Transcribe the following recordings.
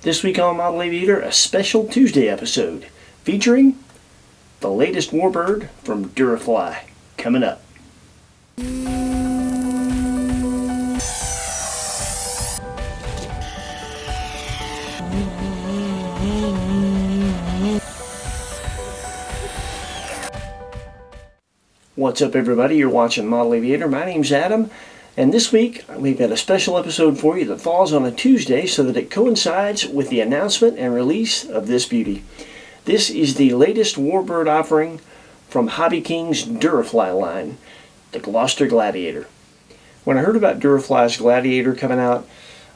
This week on Model Aviator, a special Tuesday episode featuring the latest warbird from Durafly. Coming up. What's up, everybody? You're watching Model Aviator. My name's Adam, and this week we've got a special episode for you that falls on a Tuesday so that it coincides with the announcement and release of this beauty. This is the latest warbird offering from Hobby King's Durafly line, the Gloster Gladiator. When I heard about Durafly's Gladiator coming out,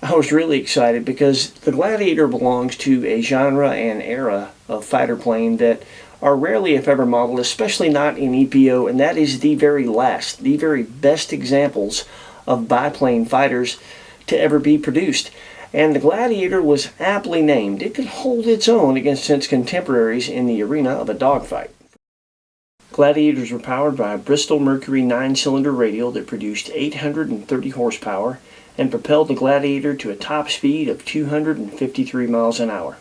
I was really excited because the Gladiator belongs to a genre and era of fighter plane that are rarely if ever modeled, especially not in EPO, and that is the very best examples of biplane fighters to ever be produced. And the Gladiator was aptly named. It could hold its own against its contemporaries in the arena of a dogfight. Gladiators were powered by a Bristol Mercury 9-cylinder radial that produced 830 horsepower and propelled the Gladiator to a top speed of 253 miles an hour.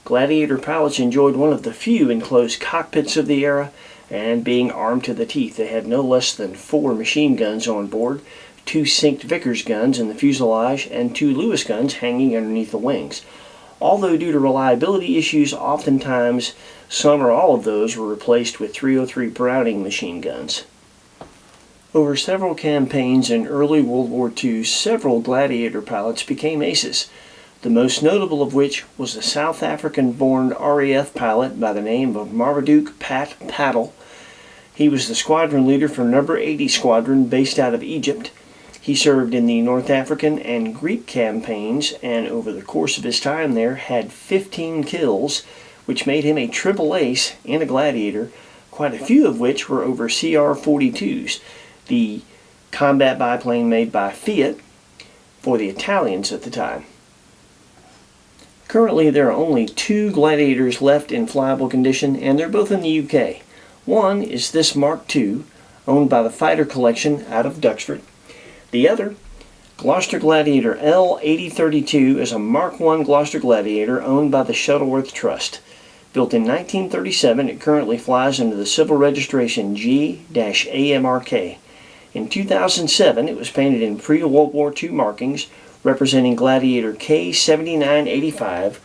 Gladiator pilots enjoyed one of the few enclosed cockpits of the era, and being armed to the teeth, they had no less than 4 machine guns on board, 2 synced Vickers guns in the fuselage, and 2 Lewis guns hanging underneath the wings. Although due to reliability issues, oftentimes some or all of those were replaced with 303 Browning machine guns. Over several campaigns in early World War II, several Gladiator pilots became aces, the most notable of which was a South African-born RAF pilot by the name of Marmaduke Pat Paddle. He was the squadron leader for No. 80 Squadron based out of Egypt. He served in the North African and Greek campaigns, and over the course of his time there had 15 kills, which made him a triple ace in a Gladiator, quite a few of which were over CR-42s, the combat biplane made by Fiat for the Italians at the time. Currently, there are only 2 Gladiators left in flyable condition, and they're both in the UK. One is this Mark II, owned by the Fighter Collection out of Duxford. The other, Gloster Gladiator L8032, is a Mark I Gloster Gladiator owned by the Shuttleworth Trust. Built in 1937, it currently flies under the civil registration G-AMRK. In 2007, it was painted in pre-World War II markings, representing Gladiator K7985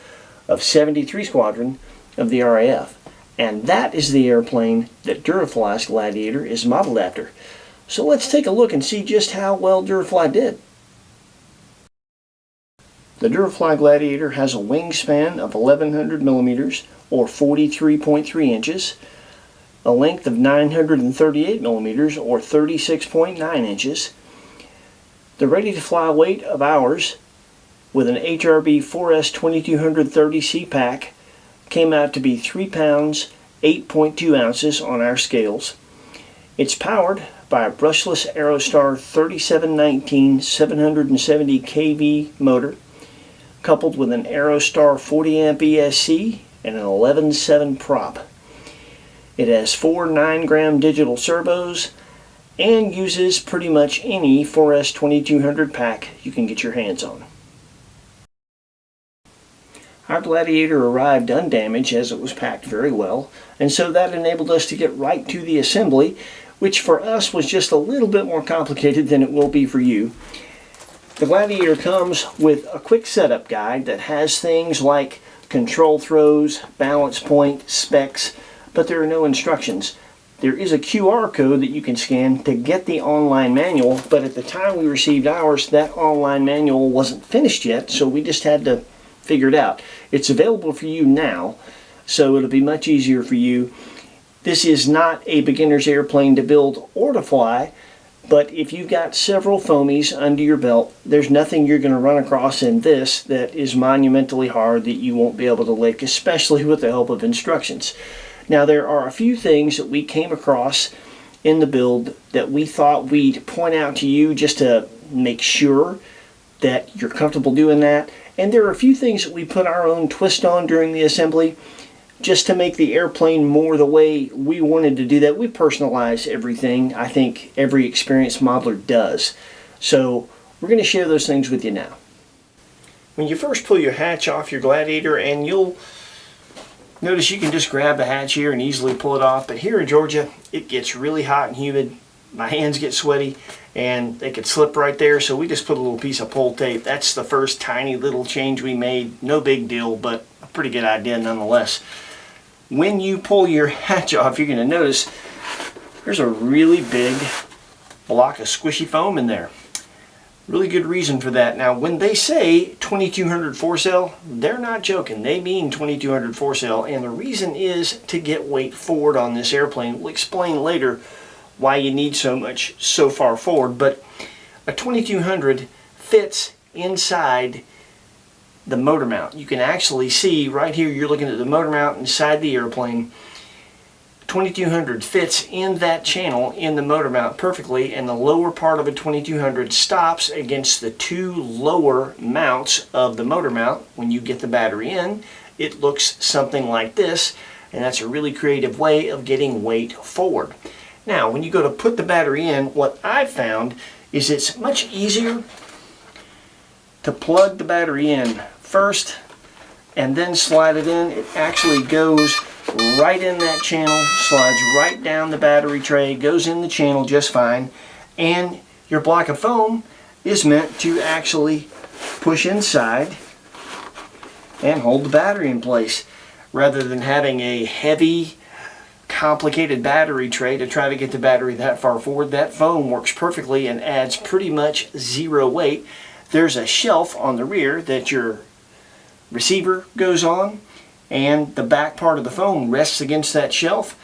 of 73 Squadron of the RAF. And that is the airplane that Durafly's Gladiator is modeled after. So let's take a look and see just how well Durafly did. The Durafly Gladiator has a wingspan of 1100 millimeters or 43.3 inches, a length of 938 millimeters or 36.9 inches. The ready-to-fly weight of ours, with an HRB 4S 2230C pack, came out to be 3 pounds, 8.2 ounces on our scales. It's powered by a brushless Aerostar 3719 770 kV motor, coupled with an Aerostar 40 amp ESC and an 11.7 prop. It has 4 9-gram digital servos and uses pretty much any 4S 2200 pack you can get your hands on. Our Gladiator arrived undamaged as it was packed very well, and so that enabled us to get right to the assembly, which for us was just a little bit more complicated than it will be for you. The Gladiator comes with a quick setup guide that has things like control throws, balance point, specs, but there are no instructions. There is a QR code that you can scan to get the online manual, but at the time we received ours, that online manual wasn't finished yet, so we just had to figure it out. It's available for you now, so it'll be much easier for you. This is not a beginner's airplane to build or to fly, but if you've got several foamies under your belt, there's nothing you're going to run across in this that is monumentally hard that you won't be able to lick, especially with the help of instructions. Now, there are a few things that we came across in the build that we thought we'd point out to you just to make sure that you're comfortable doing that. And there are a few things that we put our own twist on during the assembly just to make the airplane more the way we wanted to do that. We personalize everything. I think every experienced modeler does. So we're going to share those things with you now. when you first pull your hatch off your Gladiator, and you'll notice you can just grab the hatch here and easily pull it off, but here in Georgia it gets really hot and humid. My hands get sweaty and they could slip right there, so we just put a little piece of pull tape. That's the first tiny little change we made. No big deal, but a pretty good idea nonetheless. When you pull your hatch off, you're going to notice there's a really big block of squishy foam in there. Really good reason for that. Now, when they say 2200 4-cell, they're not joking. They mean 2200 4-cell, and the reason is to get weight forward on this airplane. We'll explain later why you need so much so far forward, but a 2200 fits inside the motor mount. You can actually see right here, you're looking at the motor mount inside the airplane. 2200 fits in that channel in the motor mount perfectly, and the lower part of a 2200 stops against the two lower mounts of the motor mount. When you get the battery in, it looks something like this, and that's a really creative way of getting weight forward. Now, when you go to put the battery in, what I've found is it's much easier to plug the battery in first and then slide it in. It actually goes right in that channel, slides right down the battery tray, goes in the channel just fine, and your block of foam is meant to actually push inside and hold the battery in place, rather than having a heavy, complicated battery tray to try to get the battery that far forward. That foam works perfectly and adds pretty much zero weight. There's a shelf on the rear that your receiver goes on, and the back part of the foam rests against that shelf,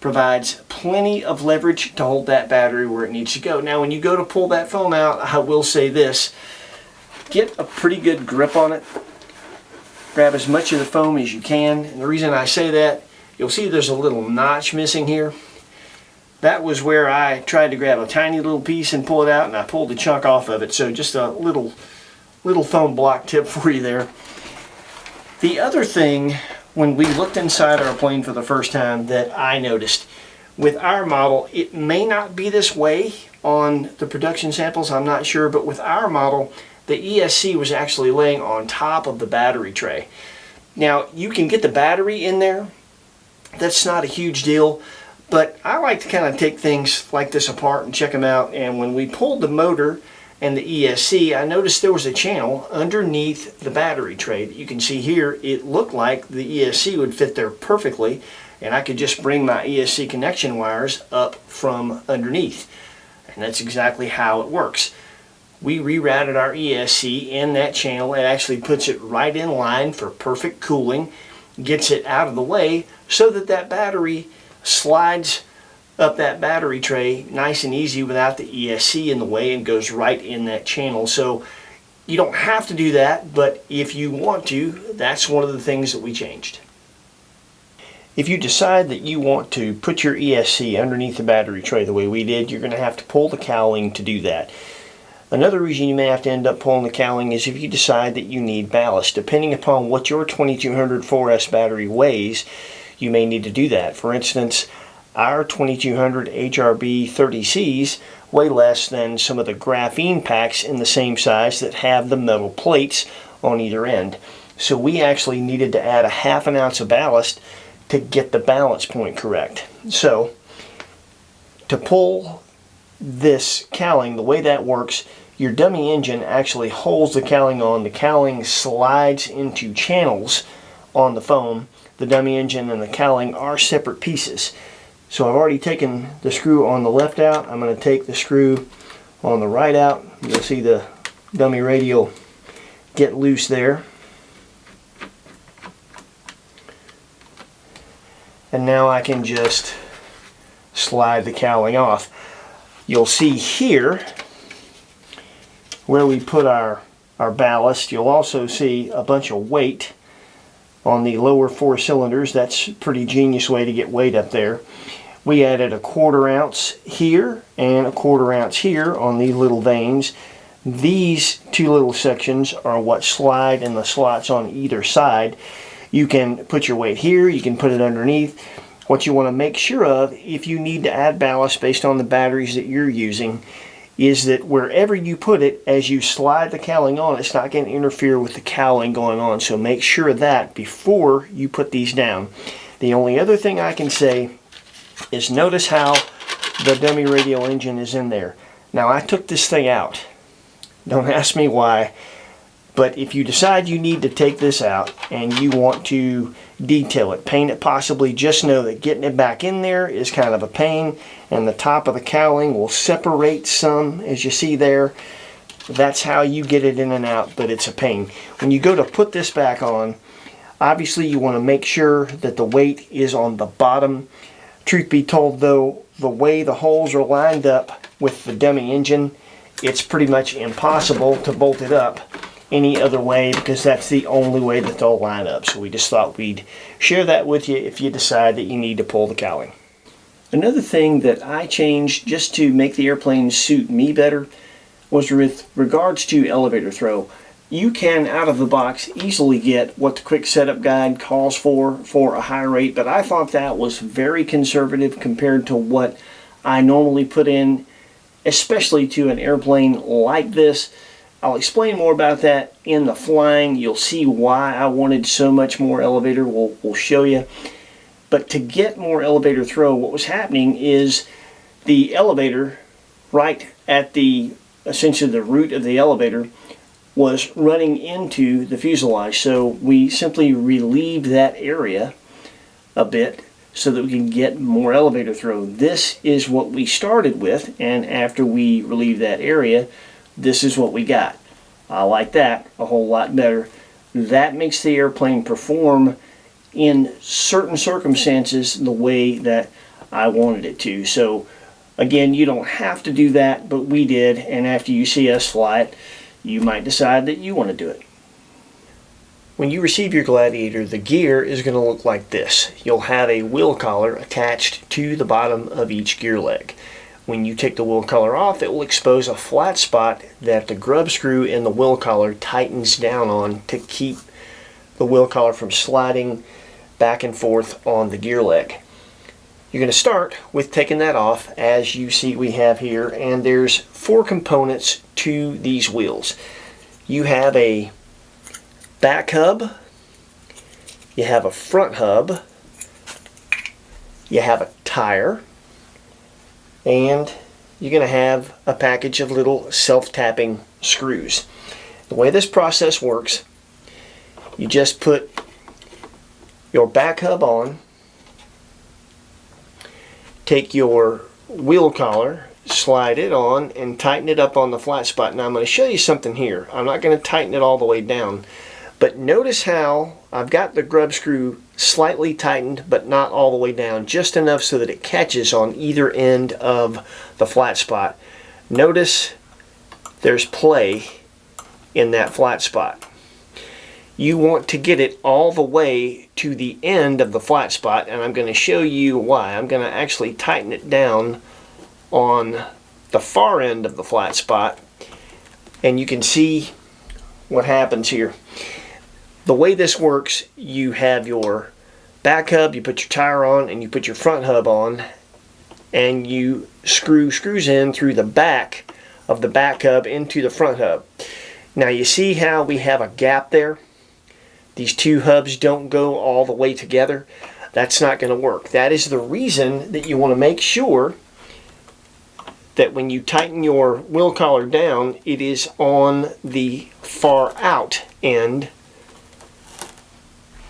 provides plenty of leverage to hold that battery where it needs to go. Now, when you go to pull that foam out, I will say this: get a pretty good grip on it. Grab as much of the foam as you can, and the reason I say that, you'll see there's a little notch missing here. That was where I tried to grab a tiny little piece and pull it out, and I pulled a chunk off of it. So just a little foam block tip for you there. The other thing, when we looked inside our plane for the first time, that I noticed with our model, it may not be this way on the production samples, I'm not sure, but with our model, the ESC was actually laying on top of the battery tray. Now, you can get the battery in there. That's not a huge deal, but I like to kind of take things like this apart and check them out. And when we pulled the motor and the ESC, I noticed there was a channel underneath the battery tray that you can see here. It looked like the ESC would fit there perfectly, and I could just bring my ESC connection wires up from underneath. And that's exactly how it works. We rerouted our ESC in that channel. It actually puts it right in line for perfect cooling, gets it out of the way so that that battery slides up that battery tray nice and easy without the ESC in the way, and goes right in that channel. So you don't have to do that, but if you want to, that's one of the things that we changed. If you decide that you want to put your ESC underneath the battery tray the way we did, you're going to have to pull the cowling to do that. Another reason you may have to end up pulling the cowling is if you decide that you need ballast. Depending upon what your 2200 4S battery weighs, you may need to do that. For instance, our 2200 HRB 30Cs weigh less than some of the graphene packs in the same size that have the metal plates on either end. So we actually needed to add a ½ ounce of ballast to get the balance point correct. So to pull this cowling, the way that works, your dummy engine actually holds the cowling on. The cowling slides into channels on the foam. The dummy engine and the cowling are separate pieces. So I've already taken the screw on the left out. I'm going to take the screw on the right out. You'll see the dummy radial get loose there. And now I can just slide the cowling off. You'll see here where we put our ballast. You'll also see a bunch of weight on the lower 4 cylinders. That's a pretty genius way to get weight up there. We added a 1/4 ounce here and a 1/4 ounce here on these little vanes. These two little sections are what slide in the slots on either side. You can put your weight here, you can put it underneath. What you want to make sure of, if you need to add ballast based on the batteries that you're using, is that wherever you put it, as you slide the cowling on, it's not going to interfere with the cowling going on. So make sure of that before you put these down. The only other thing I can say is notice how the dummy radial engine is in there. Now I took this thing out. Don't ask me why. But if you decide you need to take this out and you want to detail it, paint it possibly, just know that getting it back in there is kind of a pain, and the top of the cowling will separate some, as you see there. That's how you get it in and out, but it's a pain. When you go to put this back on, obviously you want to make sure that the weight is on the bottom. Truth be told though, the way the holes are lined up with the dummy engine, it's pretty much impossible to bolt it up any other way, because that's the only way that they'll line up. So we just thought we'd share that with you if you decide that you need to pull the cowling. Another thing that I changed just to make the airplane suit me better was with regards to elevator throw. You can out of the box easily get what the quick setup guide calls for a high rate, but I thought that was very conservative compared to what I normally put in, especially to an airplane like this. I'll explain more about that in the flying. You'll see why I wanted so much more elevator. We'll show you. But to get more elevator throw, what was happening is the elevator, right at the essentially the root of the elevator, was running into the fuselage. So we simply relieved that area a bit so that we can get more elevator throw. This is what we started with, and after we relieved that area, this is what we got. I like that a whole lot better. That makes the airplane perform in certain circumstances the way that I wanted it to. So again, you don't have to do that, but we did, and after you see us fly it, you might decide that you want to do it. When you receive your Gladiator, the gear is going to look like this. You'll have a wheel collar attached to the bottom of each gear leg. When you take the wheel collar off, it will expose a flat spot that the grub screw in the wheel collar tightens down on to keep the wheel collar from sliding back and forth on the gear leg. You're going to start with taking that off, as you see we have here, and there's 4 components to these wheels. You have a back hub, you have a front hub, you have a tire, and you're going to have a package of little self-tapping screws. The way this process works, you just put your back hub on, take your wheel collar, slide it on, and tighten it up on the flat spot. Now I'm going to show you something here. I'm not going to tighten it all the way down, but notice how I've got the grub screw slightly tightened, but not all the way down, just enough so that it catches on either end of the flat spot. Notice there's play in that flat spot. You want to get it all the way to the end of the flat spot, and I'm going to show you why. I'm going to actually tighten it down on the far end of the flat spot, and you can see what happens here. The way this works, you have your back hub, you put your tire on, and you put your front hub on, and you screw screws in through the back of the back hub into the front hub. Now you see how we have a gap there? These two hubs don't go all the way together. That's not going to work. That is the reason that you want to make sure that when you tighten your wheel collar down, it is on the far out end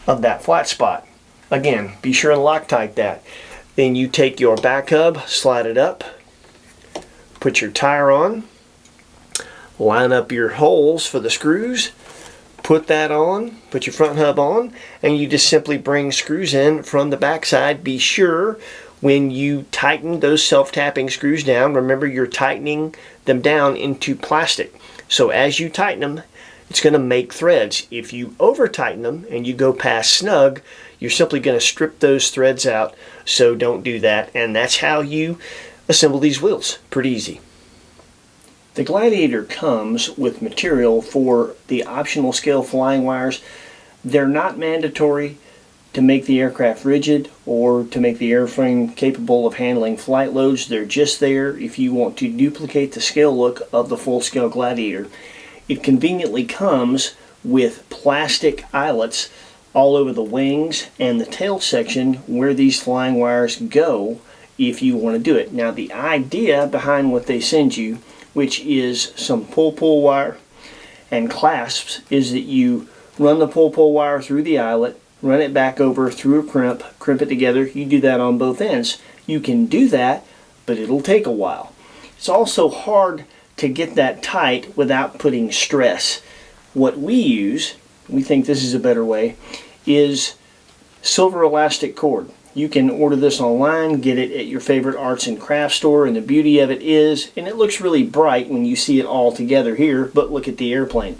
of that flat spot. Again, be sure and Loctite that. Then you take your back hub, slide it up, put your tire on, line up your holes for the screws, put that on, put your front hub on, and you just simply bring screws in from the back side. Be sure when you tighten those self-tapping screws down, remember you're tightening them down into plastic. So as you tighten them, it's going to make threads. If you over tighten them and you go past snug, you're simply going to strip those threads out. So don't do that. And that's how you assemble these wheels. Pretty easy. The Gladiator comes with material for the optional scale flying wires. They're not mandatory. to make the aircraft rigid or to make the airframe capable of handling flight loads. They're just there if you want to duplicate the scale look of the full-scale Gladiator. It conveniently comes with plastic eyelets all over the wings and the tail section where these flying wires go if you want to do it. Now, the idea behind what they send you, which is some pull wire and clasps, is that you run the pull wire through the eyelet, run it back over through a crimp it together. You do that on both ends. You can do that, but it'll take a while. It's also hard to get that tight without putting stress. What we use, we think this is a better way, is silver elastic cord. You can order this online, get it at your favorite arts and crafts store, and the beauty of it is, and it looks really bright when you see it all together here, but look at the airplane.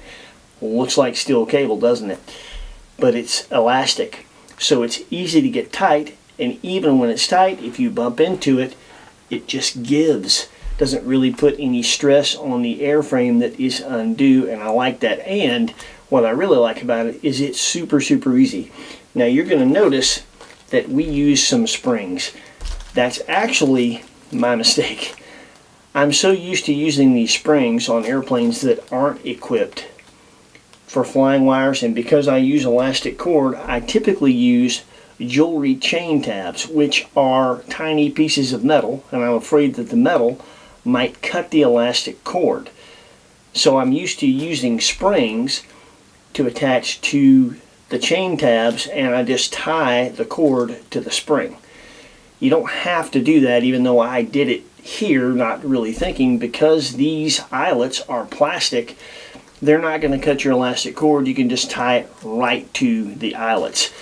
Looks like steel cable, doesn't it? But it's elastic, so it's easy to get tight, and even when it's tight, if you bump into it, it just gives. Doesn't really put any stress on the airframe that is undue, and I like that. And what I really like about it is it's super easy. Now, you're going to notice that we use some springs. That's actually my mistake. I'm so used to using these springs on airplanes that aren't equipped for flying wires, and because I use elastic cord, I typically use jewelry chain tabs, which are tiny pieces of metal, and I'm afraid that the metal might cut the elastic cord. So I'm used to using springs to attach to the chain tabs, and I just tie the cord to the spring. You don't have to do that, even though I did it here, not really thinking, because these eyelets are plastic. They're not going to cut your elastic cord. You can just tie it right to the eyelets.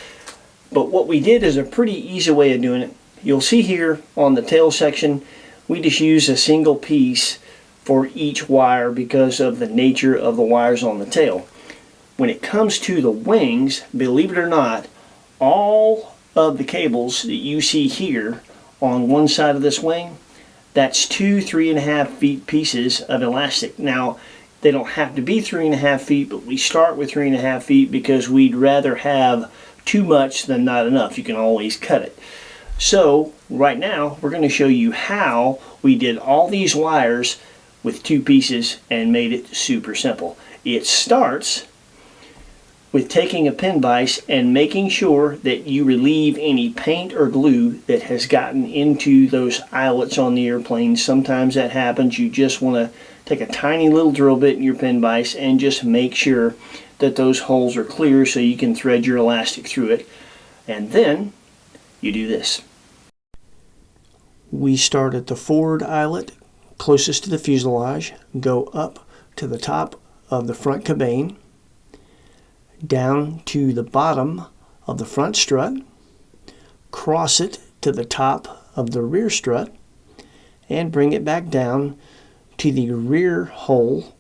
But what we did is a pretty easy way of doing it. You'll see here on the tail section, we just use a single piece for each wire because of the nature of the wires on the tail. When it comes to the wings, believe it or not, all of the cables that you see here on one side of this wing, that's 2 3.5 feet pieces of elastic. Now, they don't have to be 3.5 feet, but we start with 3.5 feet because we'd rather have too much than not enough. You can always cut it. So right now we're going to show you how we did all these wires with 2 pieces and made it super simple. It starts with taking a pin vise and making sure that you relieve any paint or glue that has gotten into those eyelets on the airplane. Sometimes that happens. You just want to take a tiny little drill bit in your pin vise and just make sure that those holes are clear so you can thread your elastic through it. And then you do this. We start at the forward eyelet closest to the fuselage, go up to the top of the front cabane, down to the bottom of the front strut, cross it to the top of the rear strut, and bring it back down to the rear hole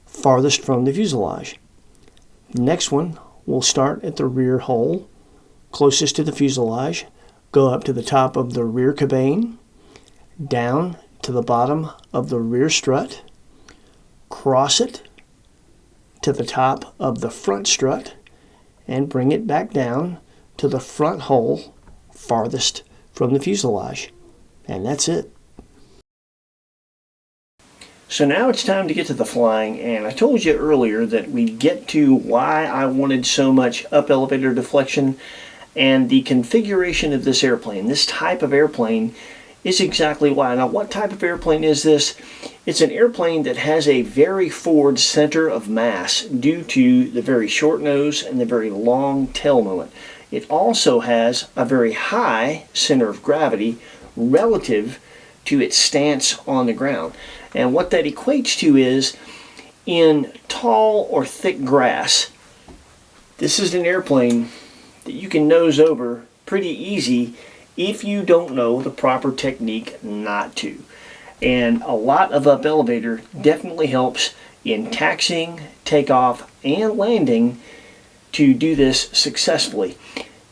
farthest from the fuselage. The next one will start at the rear hole closest to the fuselage, go up to the top of the rear cabane, down to the bottom of the rear strut, cross it to the top of the front strut, and bring it back down to the front hole farthest from the fuselage. And that's it. So now it's time to get to the flying, and I told you earlier that we'd get to why I wanted so much up elevator deflection, and the configuration of this airplane. This type of airplane is exactly why. Now, what type of airplane is this? It's an airplane that has a very forward center of mass due to the very short nose and the very long tail moment. It also has a very high center of gravity relative to its stance on the ground. And what that equates to is, in tall or thick grass, this is an airplane that you can nose over pretty easy if you don't know the proper technique not to. And a lot of up elevator definitely helps in taxiing, takeoff, and landing to do this successfully.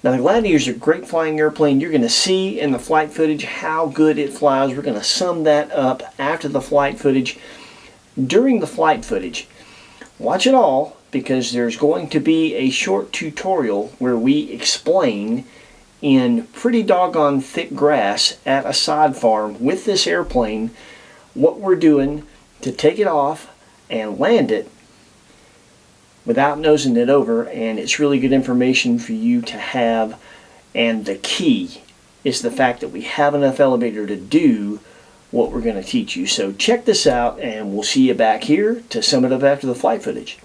Now, the Gladiator is a great flying airplane. You're going to see in the flight footage how good it flies. We're going to sum that up after the flight footage. During the flight footage, watch it all, because there's going to be a short tutorial where we explain in pretty doggone thick grass at a sod farm with this airplane what we're doing to take it off and land it without nosing it over, and it's really good information for you to have. And the key is the fact that we have enough elevator to do what we're going to teach you. So check this out, and we'll see you back here to sum it up after the flight footage.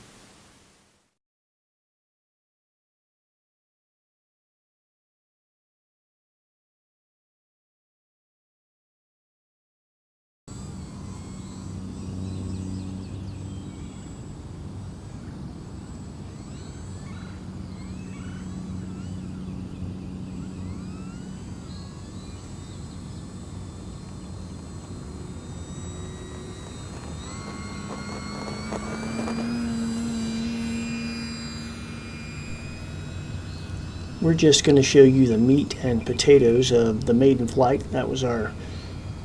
We're just going to show you the meat and potatoes of the maiden flight. That was our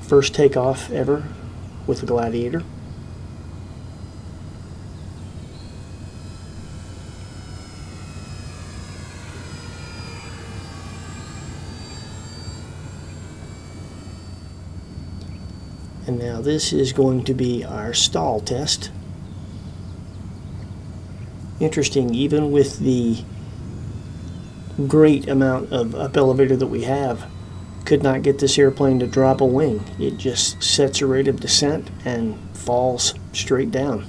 first takeoff ever with the Gladiator. And now this is going to be our stall test. Interesting, even with the great amount of up elevator that we have, could not get this airplane to drop a wing. It just sets a rate of descent and falls straight down.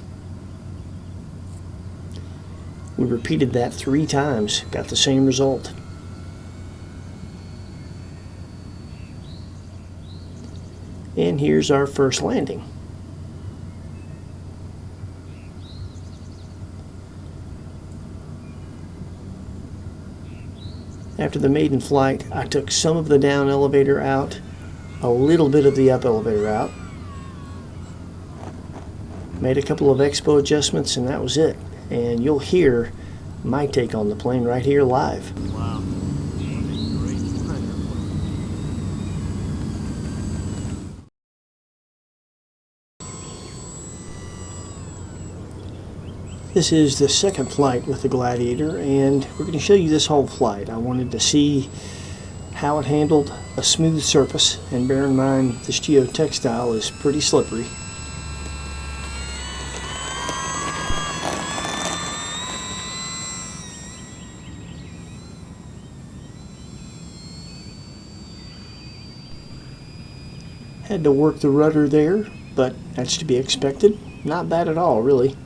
We repeated that 3 times, got the same result. And here's our first landing. After the maiden flight, I took some of the down elevator out, a little bit of the up elevator out, made a couple of expo adjustments, and that was it. And you'll hear my take on the plane right here live. Wow. This is the second flight with the Gladiator, and we're going to show you this whole flight. I wanted to see how it handled a smooth surface, and bear in mind this geotextile is pretty slippery. Had to work the rudder there, but that's to be expected. Not bad at all, really.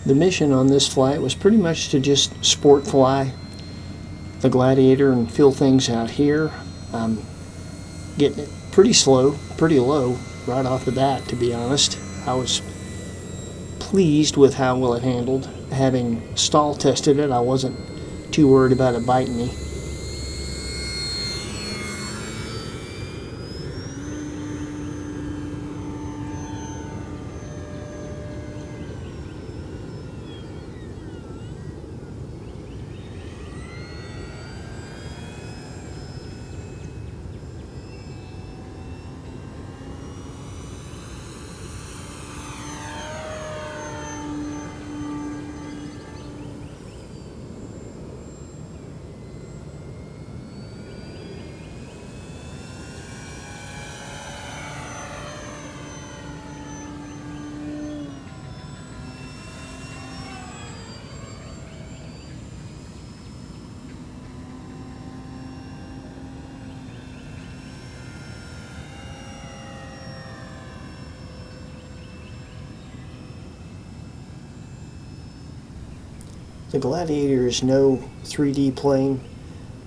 The mission on this flight was pretty much to just sport fly the Gladiator and feel things out here. I'm getting it pretty slow, pretty low right off the bat, to be honest. I was pleased with how well it handled. Having stall tested it, I wasn't too worried about it biting me. The Gladiator is no 3D plane,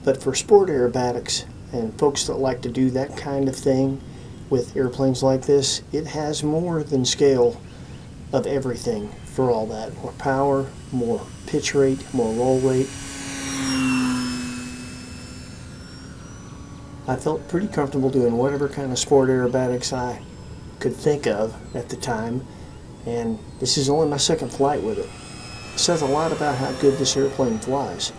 but for sport aerobatics and folks that like to do that kind of thing with airplanes like this, it has more than scale of everything. for all that. More power, more pitch rate, more roll rate. I felt pretty comfortable doing whatever kind of sport aerobatics I could think of at the time, and this is only my second flight with it. It says a lot about how good this airplane flies.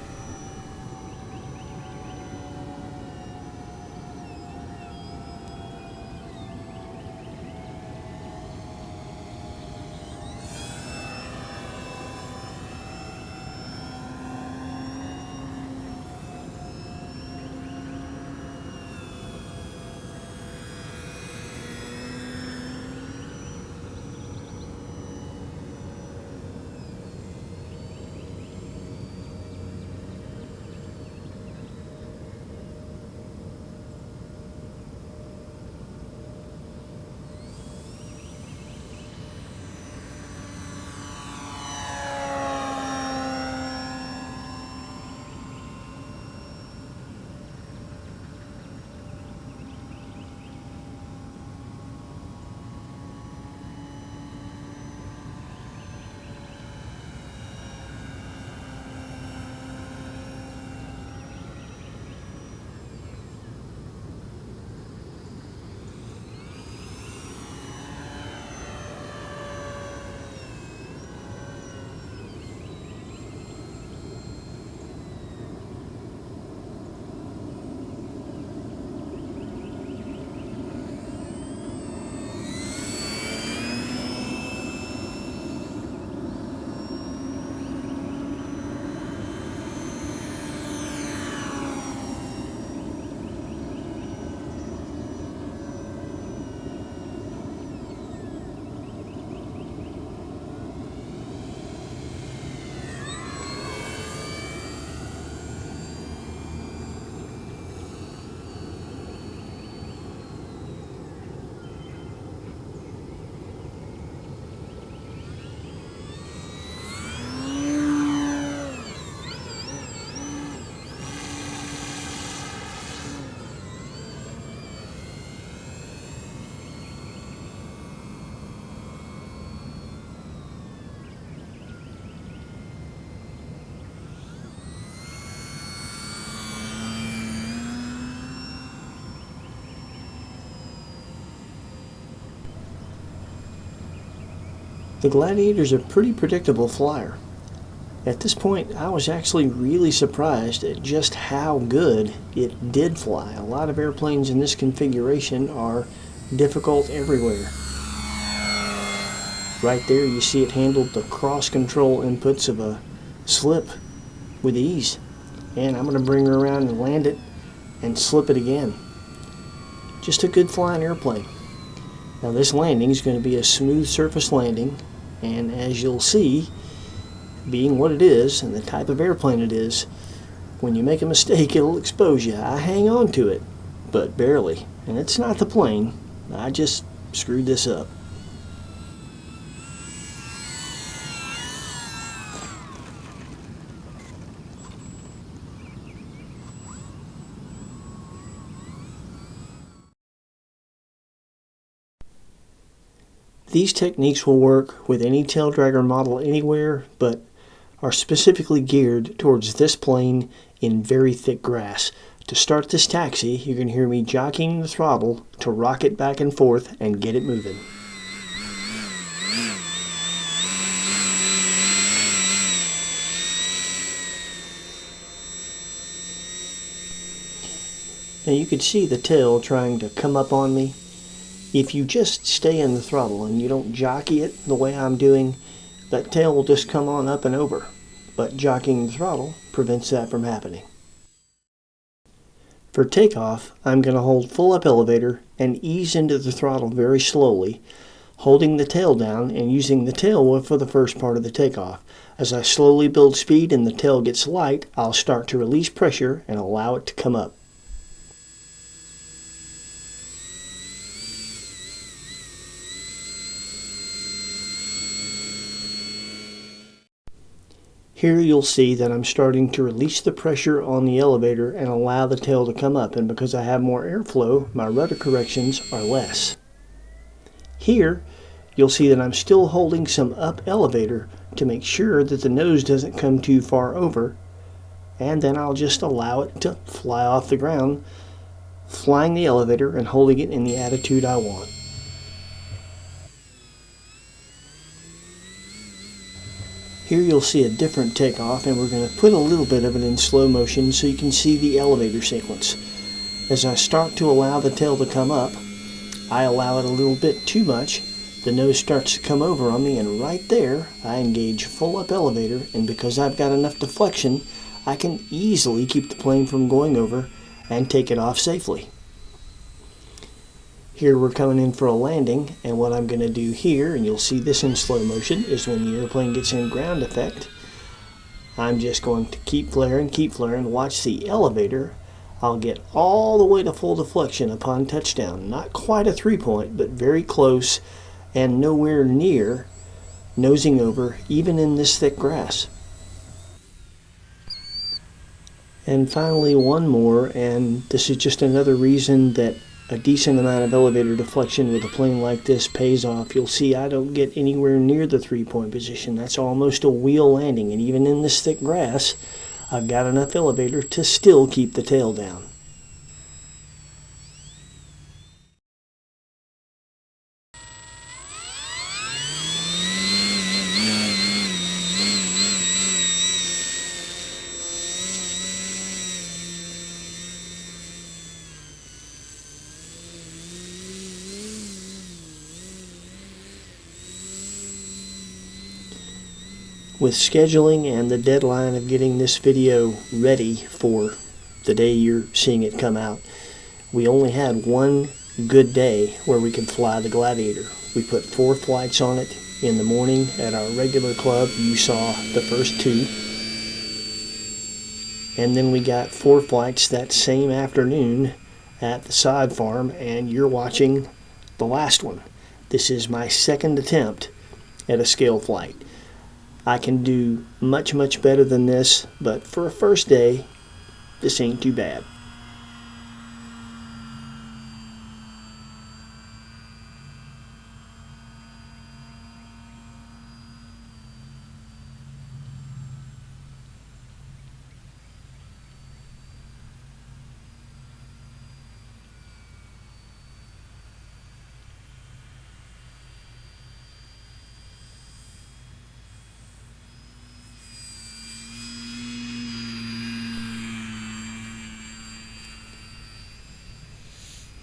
The Gladiator's a pretty predictable flyer. At this point, I was actually really surprised at just how good it did fly. A lot of airplanes in this configuration are difficult everywhere. Right there you see it handled the cross-control inputs of a slip with ease. And I'm going to bring her around and land it and slip it again. Just a good flying airplane. Now this landing is going to be a smooth surface landing, and as you'll see, being what it is and the type of airplane it is, when you make a mistake it'll expose you. I hang on to it, but barely, and it's not the plane. I just screwed this up. These techniques will work with any tail dragger model anywhere, but are specifically geared towards this plane in very thick grass. To start this taxi, you're going to hear me jockeying the throttle to rock it back and forth and get it moving. Now you could see the tail trying to come up on me. If you just stay in the throttle and you don't jockey it the way I'm doing, that tail will just come on up and over. But jockeying the throttle prevents that from happening. For takeoff, I'm going to hold full up elevator and ease into the throttle very slowly, holding the tail down and using the tail whip for the first part of the takeoff. As I slowly build speed and the tail gets light, I'll start to release pressure and allow it to come up. Here you'll see that I'm starting to release the pressure on the elevator and allow the tail to come up, and because I have more airflow, my rudder corrections are less. Here you'll see that I'm still holding some up elevator to make sure that the nose doesn't come too far over, and then I'll just allow it to fly off the ground, flying the elevator and holding it in the attitude I want. Here you'll see a different takeoff, and we're going to put a little bit of it in slow motion so you can see the elevator sequence. As I start to allow the tail to come up, I allow it a little bit too much. The nose starts to come over on me, and right there I engage full up elevator, and because I've got enough deflection, I can easily keep the plane from going over and take it off safely. Here we're coming in for a landing, and what I'm going to do here, and you'll see this in slow motion, is when the airplane gets in ground effect, I'm just going to keep flaring, watch the elevator. I'll get all the way to full deflection upon touchdown. Not quite a 3-point, but very close and nowhere near nosing over, even in this thick grass. And finally, one more, and this is just another reason that a decent amount of elevator deflection with a plane like this pays off. You'll see I don't get anywhere near the 3-point position. That's almost a wheel landing, and even in this thick grass, I've got enough elevator to still keep the tail down. With scheduling and the deadline of getting this video ready for the day you're seeing it come out, we only had one good day where we could fly the Gladiator. We put 4 flights on it in the morning at our regular club. You saw the first 2. And then we got 4 flights that same afternoon at the sod farm, and you're watching the last one. This is my second attempt at a scale flight. I can do much better than this, but for a first day, this ain't too bad.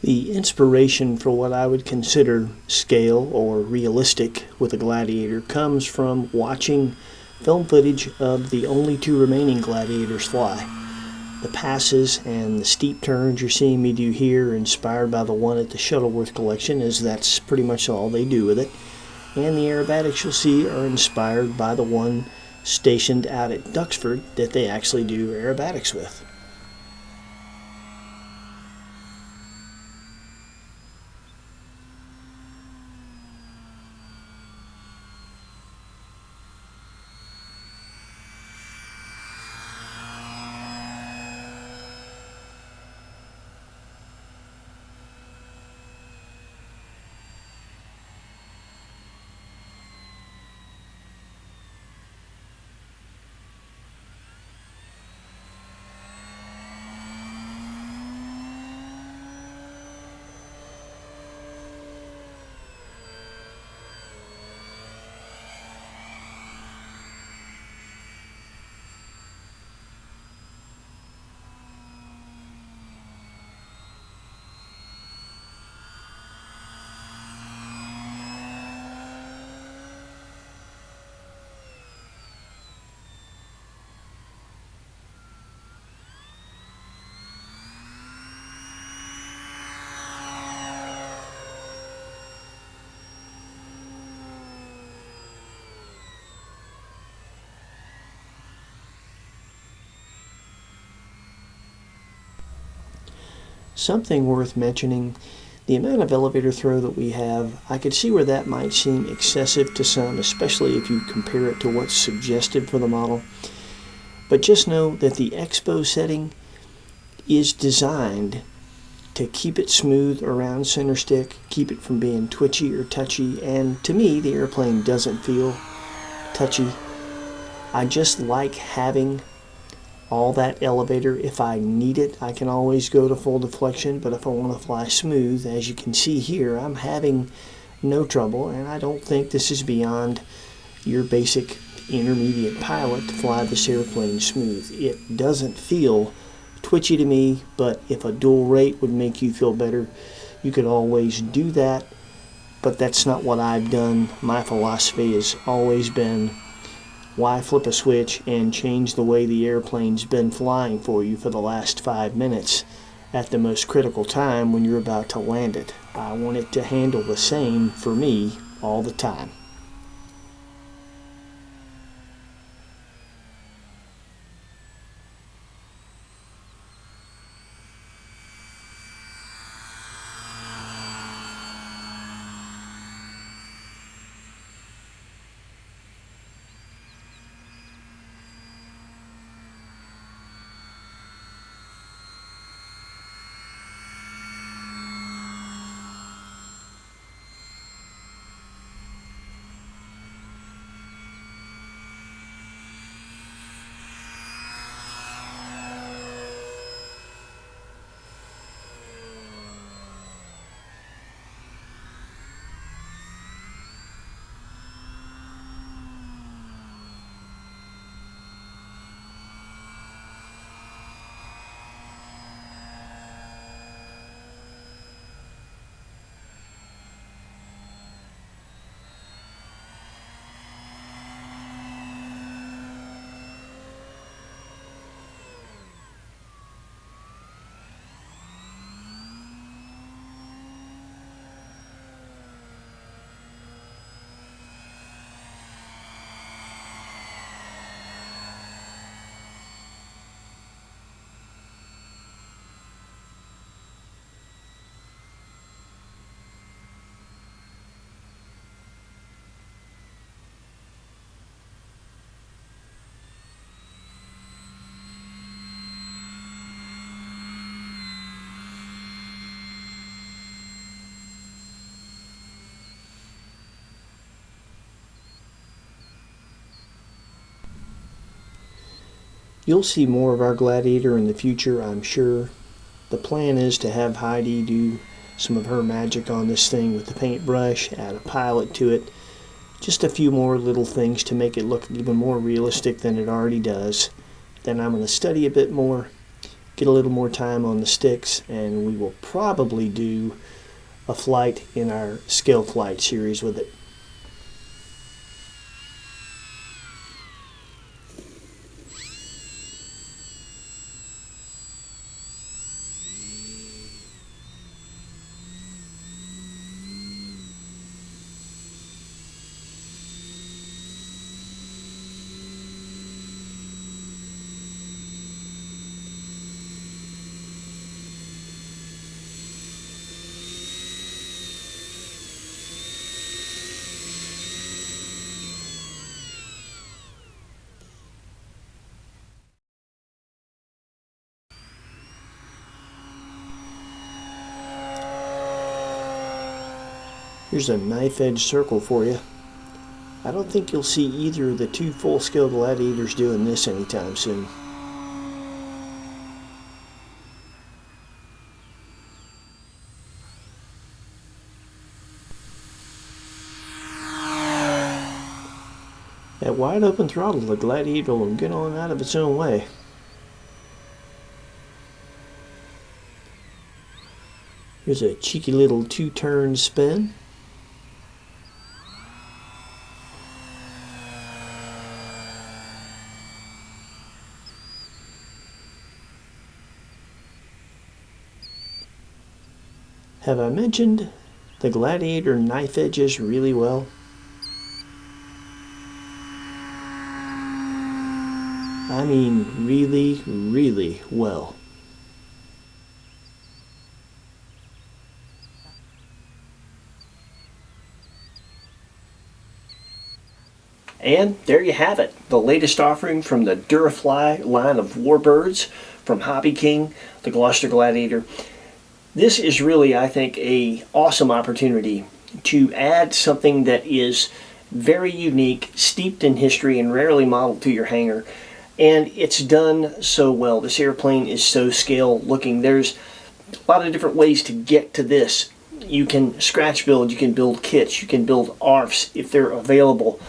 The inspiration for what I would consider scale or realistic with a Gladiator comes from watching film footage of the only 2 remaining Gladiators fly. The passes and the steep turns you're seeing me do here are inspired by the one at the Shuttleworth collection, as that's pretty much all they do with it. And the aerobatics you'll see are inspired by the one stationed out at Duxford that they actually do aerobatics with. Something worth mentioning, the amount of elevator throw that we have, I could see where that might seem excessive to some, especially if you compare it to what's suggested for the model. But just know that the Expo setting is designed to keep it smooth around center stick, keep it from being twitchy or touchy, and to me the airplane doesn't feel touchy. I just like having all that elevator. If I need it, I can always go to full deflection, but if I want to fly smooth, as you can see here, I'm having no trouble, and I don't think this is beyond your basic intermediate pilot to fly this airplane smooth. It doesn't feel twitchy to me, but if a dual rate would make you feel better, you could always do that, but that's not what I've done. My philosophy has always been, why flip a switch and change the way the airplane's been flying for you for the last 5 minutes at the most critical time when you're about to land it? I want it to handle the same for me all the time. You'll see more of our Gladiator in the future, I'm sure. The plan is to have Heidi do some of her magic on this thing with the paintbrush, add a pilot to it, just a few more little things to make it look even more realistic than it already does. Then I'm going to study a bit more, get a little more time on the sticks, and we will probably do a flight in our scale flight series with it. Here's a knife edge circle for you. I don't think you'll see either of the two full-scale Gladiators doing this anytime soon. At wide open throttle, the Gladiator will get on out of its own way. Here's a cheeky little two-turn spin. Have I mentioned the Gladiator knife edges really well? I mean really, really well. And there you have it, the latest offering from the Durafly line of warbirds from Hobby King, the Gloster Gladiator. This is really, I think, a awesome opportunity to add something that is very unique, steeped in history, and rarely modeled to your hangar. And it's done so well. This airplane is so scale looking. There's a lot of different ways to get to this. You can scratch build, you can build kits, you can build ARFs if they're available.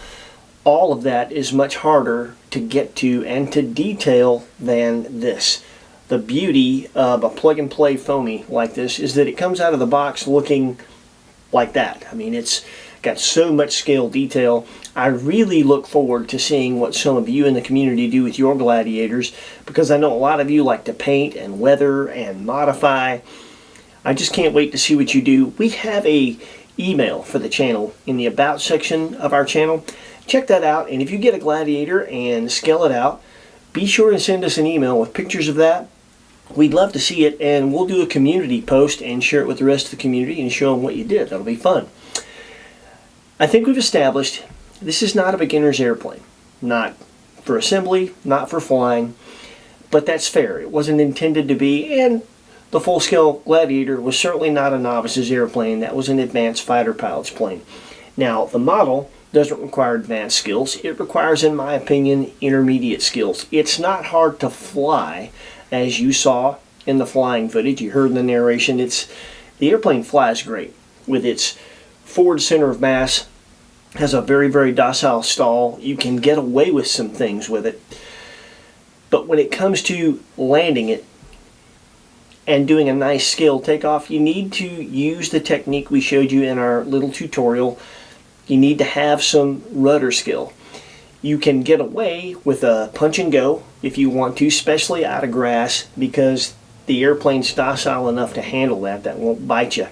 All of that is much harder to get to and to detail than this. The beauty of a plug and play foamy like this is that it comes out of the box looking like that. I mean, it's got so much scale detail. I really look forward to seeing what some of you in the community do with your Gladiators, because I know a lot of you like to paint and weather and modify. I just can't wait to see what you do. We have a email for the channel in the About section of our channel. Check that out, and if you get a Gladiator and scale it out, be sure to send us an email with pictures of that. We'd love to see it, and we'll do a community post and share it with the rest of the community and show them what you did. That'll be fun. I think we've established this is not a beginner's airplane. Not for assembly, not for flying, but that's fair. It wasn't intended to be, and the full-scale Gladiator was certainly not a novice's airplane. That was an advanced fighter pilot's plane. Now, the model doesn't require advanced skills. It requires, in my opinion, intermediate skills. It's not hard to fly, as you saw in the flying footage. You heard in the narration. The airplane flies great with its forward center of mass, has a very, very docile stall. You can get away with some things with it. But when it comes to landing it and doing a nice scale takeoff, you need to use the technique we showed you in our little tutorial. You need to have some rudder skill. You can get away with a punch and go if you want to, especially out of grass, because the airplane's docile enough to handle that. That won't bite you.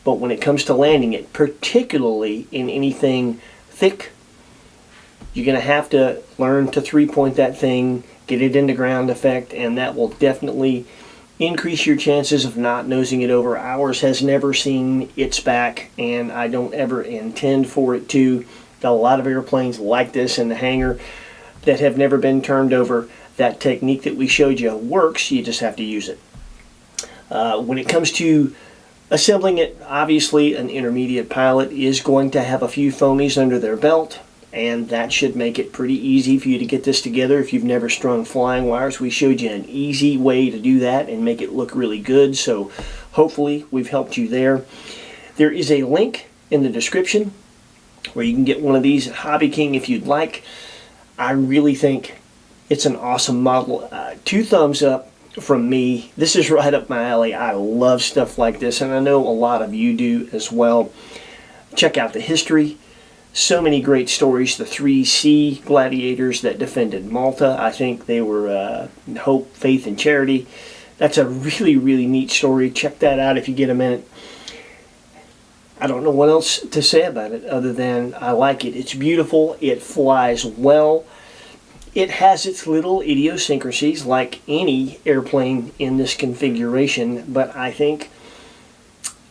But when it comes to landing it, particularly in anything thick, you're going to have to learn to three-point that thing, get it into ground effect, and that will definitely increase your chances of not nosing it over. Ours has never seen its back, and I don't ever intend for it to. Got a lot of airplanes like this in the hangar that have never been turned over. That technique that we showed you works, you just have to use it. When it comes to assembling it, obviously an intermediate pilot is going to have a few foamies under their belt, and that should make it pretty easy for you to get this together. If you've never strung flying wires, we showed you an easy way to do that and make it look really good, so hopefully we've helped you there. There is a link in the description where you can get one of these at Hobby King if you'd like. I really think it's an awesome model. 2 thumbs up from me. This is right up my alley. I love stuff like this, and I know a lot of you do as well. Check out the history. So many great stories. The 3 sea gladiators that defended Malta. I think they were Hope, Faith, and Charity. That's a really, really neat story. Check that out if you get a minute. I don't know what else to say about it other than I like it. It's beautiful. It flies well. It has its little idiosyncrasies like any airplane in this configuration, but I think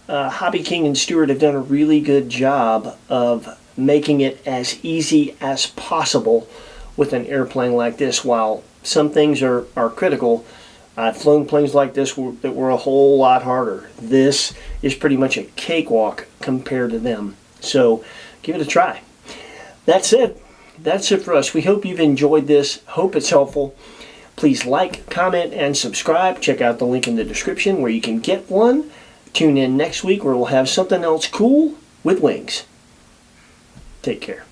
Hobby King and Stewart have done a really good job of making it as easy as possible with an airplane like this. While some things are critical, I've flown planes like this that were a whole lot harder. This is pretty much a cakewalk compared to them. So give it a try. That's it. That's it for us. We hope you've enjoyed this. Hope it's helpful. Please like, comment, and subscribe. Check out the link in the description where you can get one. Tune in next week where we'll have something else cool with wings. Take care.